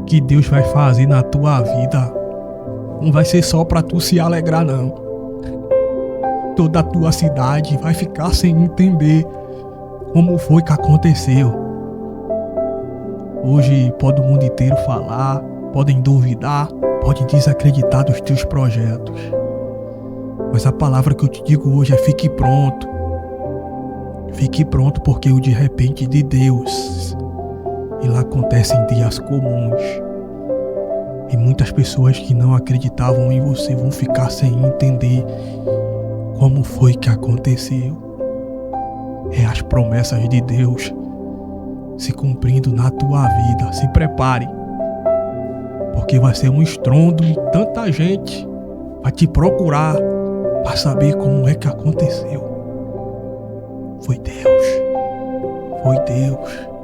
que Deus vai fazer na tua vida não vai ser só pra tu se alegrar, não. Toda a tua cidade vai ficar sem entender como foi que aconteceu. Hoje pode o mundo inteiro falar, podem duvidar, podem desacreditar dos teus projetos. Mas a palavra que eu te digo hoje é fique pronto. Fique pronto, porque o de repente de Deus, ele acontece em dias comuns. E muitas pessoas que não acreditavam em você vão ficar sem entender como foi que aconteceu. É as promessas de Deus se cumprindo na tua vida. Se prepare, porque vai ser um estrondo e tanta gente vai te procurar para saber como é que aconteceu. Foi Deus. Foi Deus.